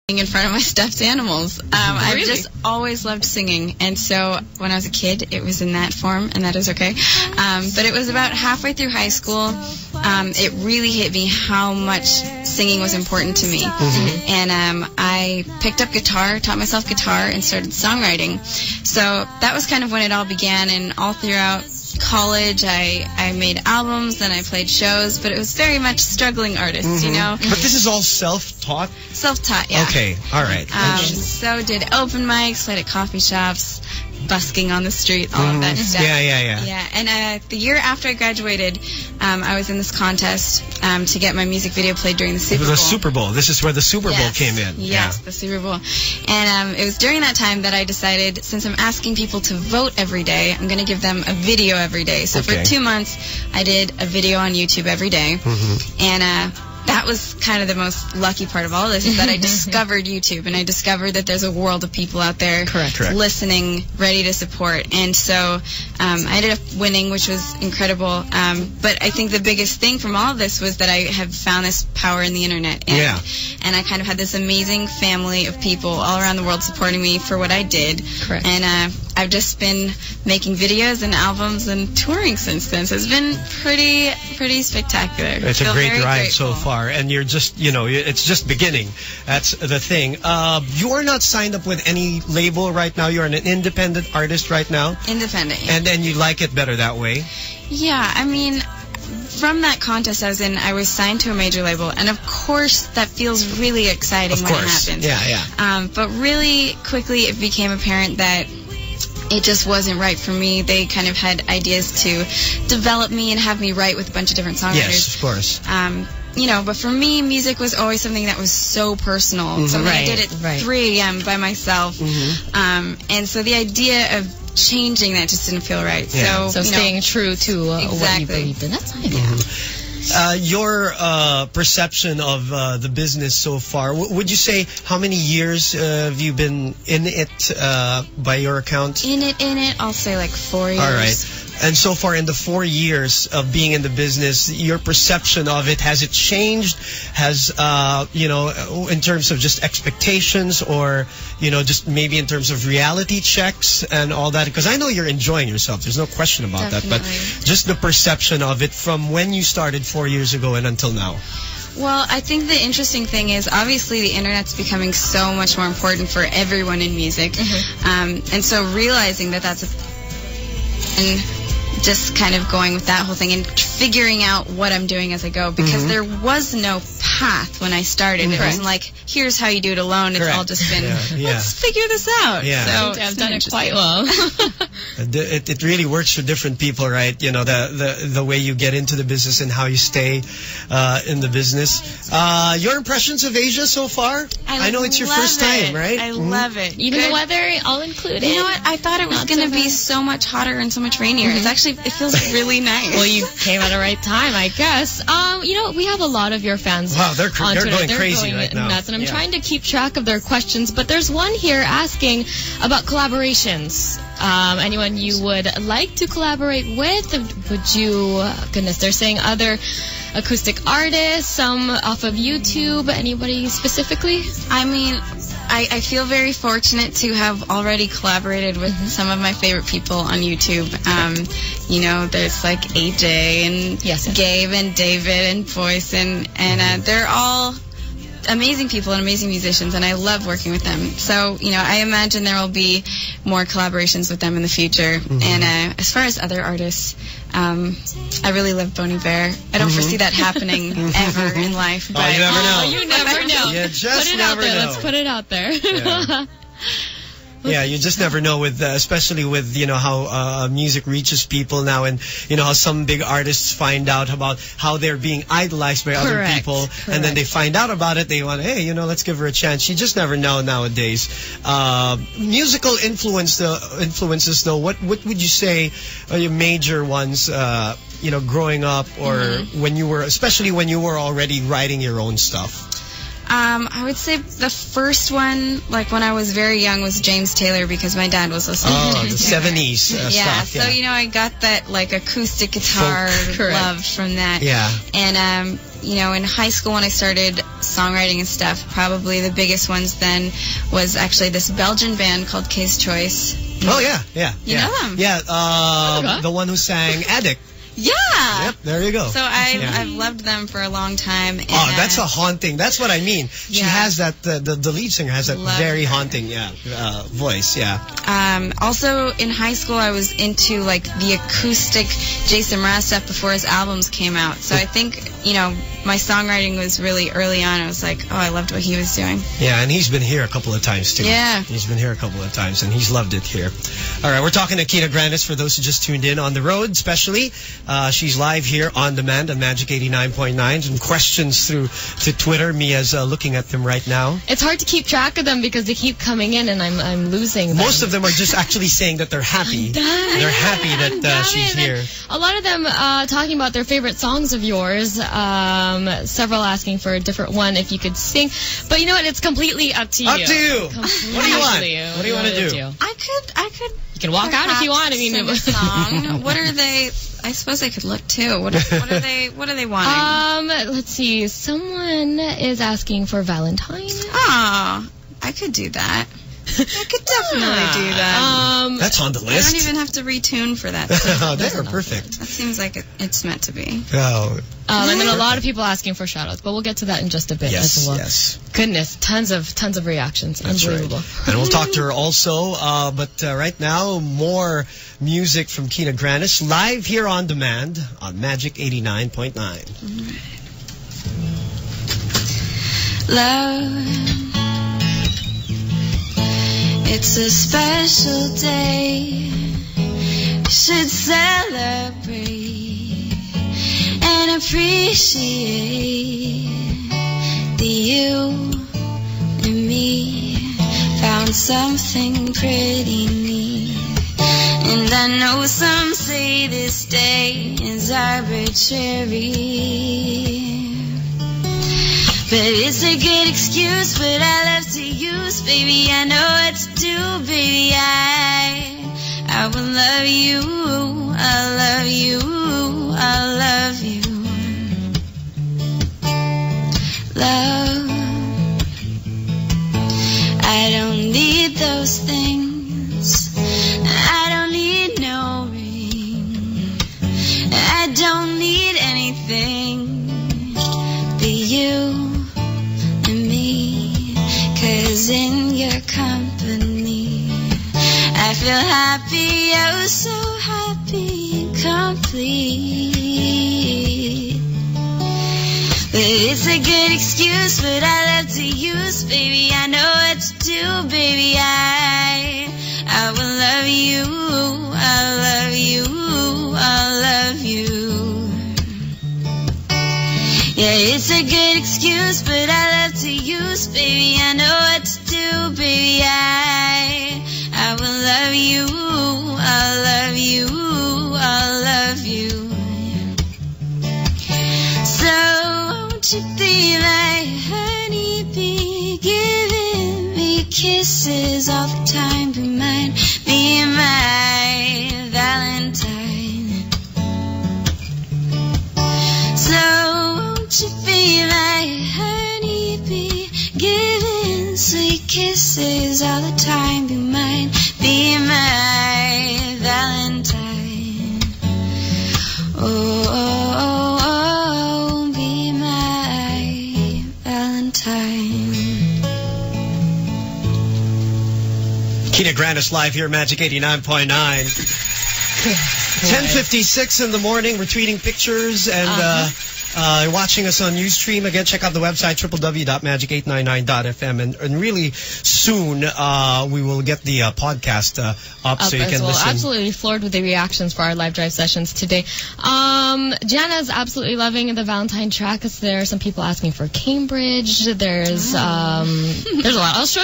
in front of my stuffed animals. I've Really? just always loved singing, and so when I was a kid, it was in that form, and that is okay. But it was about halfway through high school, it really hit me how much singing was important to me. And I picked up guitar, taught myself guitar, and started songwriting. So that was kind of when it all began, and all throughout college, I made albums, then I played shows, but it was very much struggling artist, you know? But this is all self-taught? Self-taught, yeah. Okay, all right. So did open mics, played at coffee shops, busking on the street, all of that stuff. Yeah. And the year after I graduated, I was in this contest to get my music video played during the Super Bowl. The Super Bowl. This is where the Super Bowl came in. Yes, the Super Bowl. And it was during that time that I decided, since I'm asking people to vote every day, I'm going to give them a video every day. So for 2 months, I did a video on YouTube every day. And that was kind of the most lucky part of all of this, is that I discovered YouTube, and I discovered that there's a world of people out there listening, ready to support. And so I ended up winning, which was incredible. But I think the biggest thing from all of this was that I have found this power in the internet. And I kind of had this amazing family of people all around the world supporting me for what I did. And I've just been making videos and albums and touring since then. So it's been pretty spectacular. It's a great ride grateful. so far. And you're just, it's just beginning. That's the thing. You're not signed up with any label right now. You're an independent artist right now. Independent, yeah. And then you like it better that way? Yeah, I mean, from that contest I was in, I was signed to a major label. And of course, that feels really exciting when it happens. Yeah. But really quickly, it became apparent that it just wasn't right for me. They kind of had ideas to develop me and have me write with a bunch of different songwriters. Yes, of course. But for me, music was always something that was so personal. Something I did at 3 a.m. by myself. And so the idea of changing that just didn't feel right. So staying true to what you believed in. That's nice. Your perception of the business so far, would you say how many years have you been in it by your account? In it, I'll say like 4 years. All right. And so far in the 4 years of being in the business, your perception of it, has it changed? Has, in terms of just expectations, or, just maybe in terms of reality checks and all that? Because I know you're enjoying yourself. There's no question about that. But just the perception of it from when you started 4 years ago and until now. Well, I think the interesting thing is, obviously, the internet's becoming so much more important for everyone in music. And so realizing that that's and just kind of going with that whole thing and figuring out what I'm doing as I go, because there was no path when I started. It wasn't like, here's how you do it alone. It's all just been, let's figure this out. So I've done it quite well. It really works for different people, right? The way you get into the business and how you stay in the business. Your impressions of Asia so far? I know it's your first time, right? I love it. Even the weather, all included. You know what? I thought it was going to be so much hotter and so much rainier. It's actually, it feels really nice. Well, you came at the right time, I guess. We have a lot of your fans. Wow, they're going crazy right now. Nuts, and I'm trying to keep track of their questions, but there's one here asking about collaborations. Anyone you would like to collaborate with? Would you, goodness, they're saying other acoustic artists, some off of YouTube. Anybody specifically? I mean, I feel very fortunate to have already collaborated with some of my favorite people on YouTube. There's like AJ and Gabe and David and Voice, and they're all amazing people and amazing musicians, and I love working with them. So, I imagine there will be more collaborations with them in the future. And as far as other artists, I really love Boney Bear. I don't foresee that happening ever in life. But you never know. You never know. You just put it never out there. know. Let's put it out there. Yeah. Yeah, you just never know with, especially with, how music reaches people now, and, how some big artists find out about how they're being idolized by other people. And then they find out about it. They want, hey, let's give her a chance. You just never know nowadays. Musical influences though, what would you say are your major ones, growing up, or especially when you were already writing your own stuff? I would say the first one, like when I was very young, was James Taylor, because my dad was listening to the 70s stuff. So, I got that like acoustic guitar love from that. Yeah. And, in high school when I started songwriting and stuff, probably the biggest ones then was actually this Belgian band called Case Choice. Oh, yeah. You know them? Yeah, the one who sang Addict. Yeah. Yep, there you go. So I've loved them for a long time. And that's a haunting. That's what I mean. She has that, the lead singer has that very haunting, voice, Also, in high school, I was into, like, the acoustic Jason Mraz stuff before his albums came out. So I think, you know, my songwriting was really early on. I was like, oh, I loved what he was doing. Yeah, and he's been here a couple of times, too. Yeah. He's been here a couple of times, and he's loved it here. All right, we're talking to Kina Grannis, for those who just tuned in on the road, especially. She's live here on demand on Magic 89.9. Some questions through to Twitter. Mia's looking at them right now. It's hard to keep track of them because they keep coming in, and I'm losing them. Most of them are just actually saying that they're happy. They're happy that she's here. A lot of them talking about their favorite songs of yours. Several asking for a different one if you could sing. But you know what? It's completely up to you. Up to you. Completely What do you want? What do you want to do? I could. You can walk out if you want. I mean, sing a song. What are they? I suppose I could look too. What are they? What are they wanting? Let's see. Someone is asking for Valentine. Ah, I could do that. I could definitely do that. That's on the list. I don't even have to retune for that. They are perfect. That seems like it's meant to be. Oh. And then a lot of people asking for shout-outs, but we'll get to that in just a bit as well. Yes. Goodness, tons of reactions. That's unbelievable. Right. And we'll talk to her also. But right now, more music from Kina Grannis, live here on demand on Magic 89.9. Love, it's a special day. We should celebrate and appreciate that you and me found something pretty neat. And I know some say this day is arbitrary, but it's a good excuse, but I love to use. Baby, I know what to do, baby. I will love you, I'll love you, I'll love you. Love, I don't need those things. I don't need no ring. I don't need anything but you and me. 'Cause in your company I feel happy, oh so happy and complete. But it's a good excuse, but I love to use. Baby, I know what to do, baby. I will love you, I'll love you, I'll love you. Yeah, it's a good excuse, but I love to use. Baby, I know what to do, baby. I will love you, I'll love you, I'll love you. So won't you be my honeybee, giving me kisses all the time, be mine, be my Valentine. So won't you be my honeybee, giving sweet kisses all the time, be mine, be my Valentine. Oh, oh, oh, be my Valentine. Kina Grannis live here, Magic 89.9. 10:56 in the morning. We're tweeting pictures and watching us on Ustream. Again, check out the website, www.magic899.fm. And really soon, we will get the podcast up so you can listen. Absolutely floored with the reactions for our live drive sessions today. Jana's absolutely loving the Valentine track. There are some people asking for Cambridge. There's a lot. I'll show